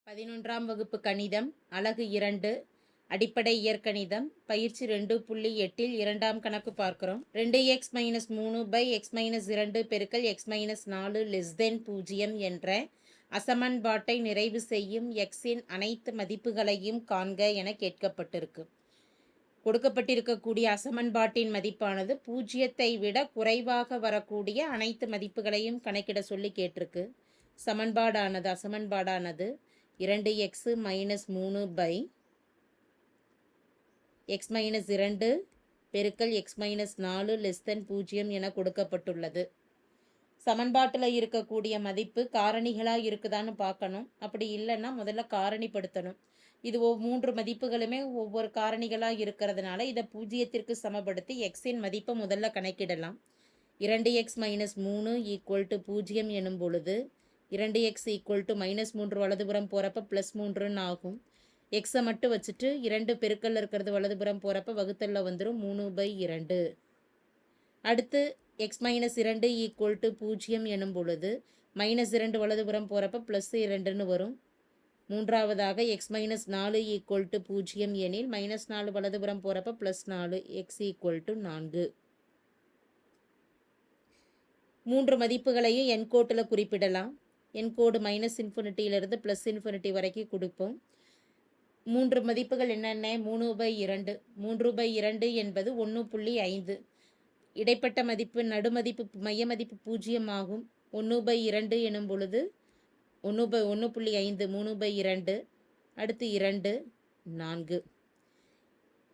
11ஆம் வகுப்பு கணிதம் அலகு 2 அடிப்படை இயற்கணிதம் பயிற்சி 2.8 இரண்டாம் கணக்கு பார்க்கிறோம். 2x-3/x-2 பெருக்கல் x-4 <0 என்ற அசமன்பாட்டை நிறைவு செய்யும் xஇன் அனைத்து மதிப்புகளையும் காண்க என கேட்கப்பட்டிருக்கு. கொடுக்கப்பட்டிருக்கக்கூடிய அசமன்பாட்டின் மதிப்பானது 0ஐ விட குறைவாக வரக்கூடிய அனைத்து மதிப்புகளையும் கணக்கிட சொல்லி கேட்டிருக்கு. அசமன்பாடானது 2x-3/x-2 பெருக்கல் x-4 <0 என கொடுக்கப்பட்டுள்ளது. சமன்பாட்டில் இருக்கக்கூடிய மதிப்பு காரணிகளாக இருக்குதான்னு பார்க்கணும். அப்படி இல்லைன்னா முதல்ல காரணிப்படுத்தணும். இது 3 மதிப்புகளுமே ஒவ்வொரு காரணிகளாக இருக்கிறதுனால இதை 0க்கு சமப்படுத்தி எக்ஸின் மதிப்பை முதல்ல கணக்கிடலாம். 2x-3 = 0 எனும் பொழுது 2x = -3 வலதுபுறம் போகிறப்ப +3 ஆகும். எக்ஸை மட்டும் வச்சுட்டு 2 பெருக்கல் இருக்கிறது வலதுபுறம் போகிறப்ப வகுத்தலில் வந்துடும் 3/2. அடுத்து x-2 = 0 எனும் பொழுது -2 வலதுபுறம் போகிறப்ப +2ன்னு வரும். மூன்றாவதாக x-4 = 0 எனில் -4 வலதுபுறம் போகிறப்ப +4, x = 4. 3 மதிப்புகளையும் எண்கோட்டில் குறிப்பிடலாம். எண்கோடு -∞ +∞ வரைக்கும் கொடுப்போம். 3 மதிப்புகள் என்னென்ன? 3/2. 3/2 என்பது 1.5. இடைப்பட்ட மதிப்பு நடுமதிப்பு மைய மதிப்பு 0 ஆகும். 1/2 எனும் பொழுது 1.5 3/2. அடுத்து 2 4.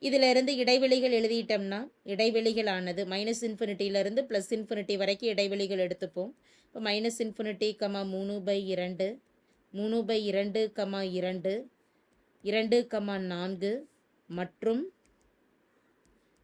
இதிலிருந்து இடைவெளிகள் எழுதிட்டோம்னா இடைவெளிகளானது -∞ +∞ வரைக்கும் இடைவெளிகள் எடுத்துப்போம். இப்போ -∞, 3/2, 3/2, 2, 2, 4 மற்றும்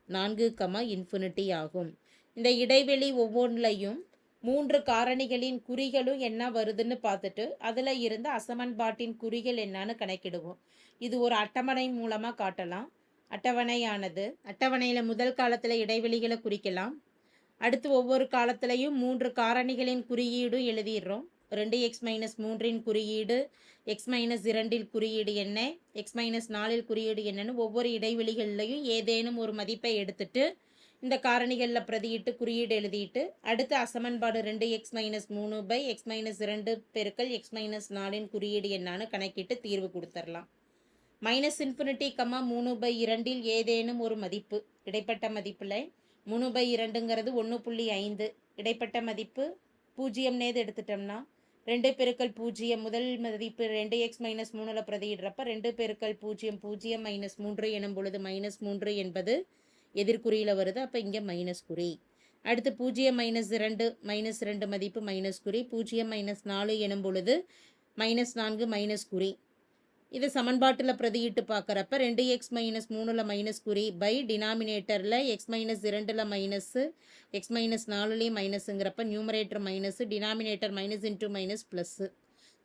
4, ஆகும். இந்த இடைவெளி ஒவ்வொன்றிலையும் 3 காரணிகளின் குறிகளும் என்ன வருதுன்னு பார்த்துட்டு அதில் இருந்து அசமன்பாட்டின் குறிகள் என்னன்னு கணக்கிடுவோம். இது ஒரு அட்டவணை மூலமாக காட்டலாம். அட்டவணையில் முதல் காலத்தில் இடைவெளிகளை குறிக்கலாம். அடுத்து ஒவ்வொரு காலத்திலையும் 3 காரணிகளின் குறியீடும் எழுதிடுறோம். 2x-3 குறியீடு, x-2 குறியீடு என்ன, x-4 குறியீடு என்னன்னு ஒவ்வொரு இடைவெளிகள்லையும் ஏதேனும் ஒரு மதிப்பை எடுத்துட்டு இந்த காரணிகளில் பிரதியிட்டு குறியீடு எழுதிட்டு அடுத்து அசமன்பாடு 2x-3/x-2 பெருக்கல் x-4 குறியீடு என்னான்னு கணக்கிட்டு தீர்வு கொடுத்துடலாம். -∞, 3/2 ஏதேனும் ஒரு மதிப்பு இடைப்பட்ட மதிப்பில் 3/2ங்கிறது 1.5. இடைப்பட்ட மதிப்பு 0 எடுத்துட்டோம்னா 2 பெருக்கல் 0 முதல் மதிப்பு 2x-3 பிரதியிடுறப்ப 2 பெருக்கல் 0 0 -3 எனும் பொழுது -3 என்பது எதிர்குறியில் வருது. அப்போ இங்கே மைனஸ் குறி. அடுத்து 0 - 2 மதிப்பு மைனஸ் குறி. 0 - 4 எனும் பொழுது -4 மைனஸ் குறி. இது சமன்பாட்டில் பிரதியிட்டு பார்க்குறப்ப 2x-3 மைனஸ் குறி பை டினாமினேட்டரில் x-2 மைனஸு x-4 மைனஸுங்கிறப்ப நியூமரேட்டர் மைனஸு டினாமினேட்டர் -× +.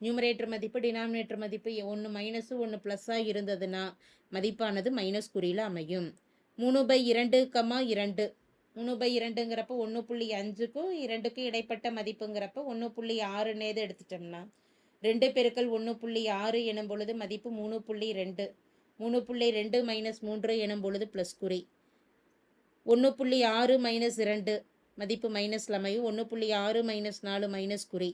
நியூமரேட்டர் மதிப்பு டினாமினேட்டர் மதிப்பு ஒன்று மைனஸு ஒன்று ப்ளஸ்ஸாக இருந்ததுன்னா மதிப்பானது மைனஸ் குறியில் அமையும். 3/2, 2. 3/2ங்கிறப்ப 1.5க்கும் 2க்கும் இடைப்பட்ட மதிப்புங்கிறப்ப 1.6 எடுத்துட்டோம்னா 2 பெருக்கல் 1.6 எனும் பொழுது மதிப்பு 3.2. 3.2 -3 எனும் பொழுது ப்ளஸ் குறி. 1.6 - 2 மதிப்பு மைனஸில் அமையும். 1.6 - 4 மைனஸ் குறி.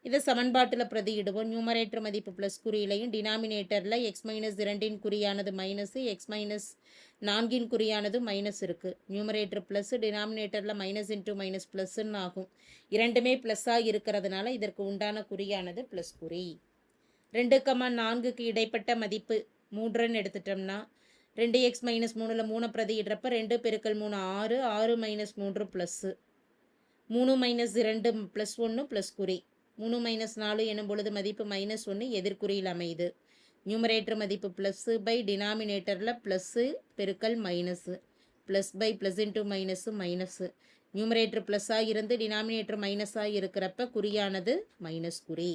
இதை சமன்பாட்டில் பிரதியிடுவோம். நியூமரேட்டர் மதிப்பு ப்ளஸ் குறியிலையும் டினாமினேட்டரில் x-2 குறியானது மைனஸு x-4 குறியானது மைனஸ் இருக்குது. நியூமரேட்டர் ப்ளஸ் டினாமினேட்டரில் -× +ன்னு ஆகும். இரண்டுமே ப்ளஸ்ஸாக இருக்கிறதுனால இதற்கு உண்டான குறியானது ப்ளஸ் குறி. 2, 4க்கு இடைப்பட்ட மதிப்பு 3ன்னு எடுத்துட்டோம்னா 2x-3 3 பிரதியிடுறப்ப 2 பெருக்கல் 3 6, 6 - 3 ப்ளஸ்ஸு. 3 - 2 +1 ப்ளஸ் குறி. 3 - 4 எனும் பொழுது மதிப்பு -1 எதிர்குறியில் அமையுது. நியூமரேட்டர் மதிப்பு ப்ளஸ்ஸு பை டினாமினேட்டரில் ப்ளஸ்ஸு பெருக்கல் minus plus by +× minus. Numerator ப்ளஸ்ஸாக இருந்து டினாமினேட்டர் மைனஸாக இருக்கிறப்ப குறியானது மைனஸ் குறி.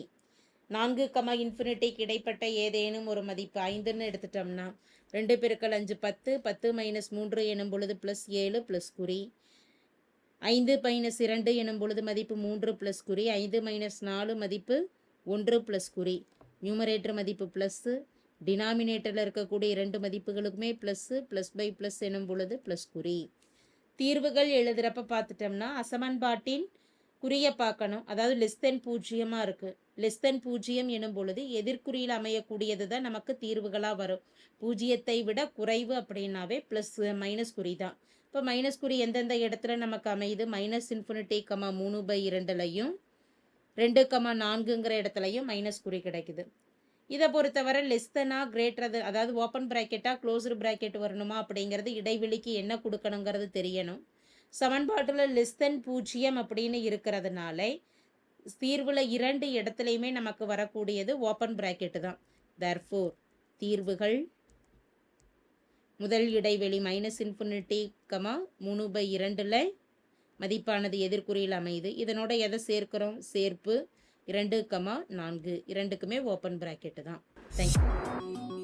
4, ∞ இடைப்பட்ட ஏதேனும் ஒரு மதிப்பு 5ன்னு எடுத்துட்டோம்னா 2 பெருக்கல் 5 10, 10 - 3 எனும் பொழுது +7 ப்ளஸ் குறி. 5 - 2 எனும் பொழுது மதிப்பு 3 ப்ளஸ் குறி. 5 - 4 மதிப்பு 1 ப்ளஸ் குறி. நியூமரேட்டர் மதிப்பு ப்ளஸ்ஸு, டினாமினேட்டரில் இருக்கக்கூடிய 2 மதிப்புகளுக்குமே ப்ளஸ்ஸு, ப்ளஸ் பை ப்ளஸ் எனும் பொழுது ப்ளஸ் குறி. தீர்வுகள் எழுதுகிறப்ப பார்த்துட்டோம்னா அசமன்பாட்டின் குறியை பார்க்கணும். அதாவது லெஸ் தென் 0 இருக்குது. லெஸ் தென் 0 எனும் பொழுது எதிர்குறியில் அமையக்கூடியது தான் நமக்கு தீர்வுகளாக வரும். 0ஐ விட குறைவு அப்படின்னாவே ப்ளஸ் மைனஸ் குறி தான். இப்போ மைனஸ் குறி எந்தெந்த இடத்துல நமக்கு அமையுது? -∞, 3/2லையும் 2,4ங்கிற இடத்துலையும் மைனஸ் குறி கிடைக்குது. இதை பொறுத்தவரை லெஸ் தெனா கிரேட்டர், அதாவது ஓப்பன் ப்ராக்கெட்டா க்ளோஸ்டு ப்ராக்கெட் வரணுமா அப்படிங்கிறது இடைவெளிக்கு என்ன கொடுக்கணுங்கிறது தெரியணும். சமன்பாட்டில் லெஸ் தென் 0 அப்படின்னு இருக்கிறதுனால தீர்வில் 2 இடத்துலையுமே நமக்கு வரக்கூடியது ஓப்பன் ப்ராக்கெட்டு தான். therefore தீர்வுகள் முதல் இடைவெளி -∞, 3/2ல மதிப்பானது எதிர்குறியில் அமையுது. இதனோட எதை சேர்க்கிறோம்? சேர்ப்பு 2,4 இரண்டுக்குமே ஓப்பன் ப்ராக்கெட்டு தான். தேங்க்யூ.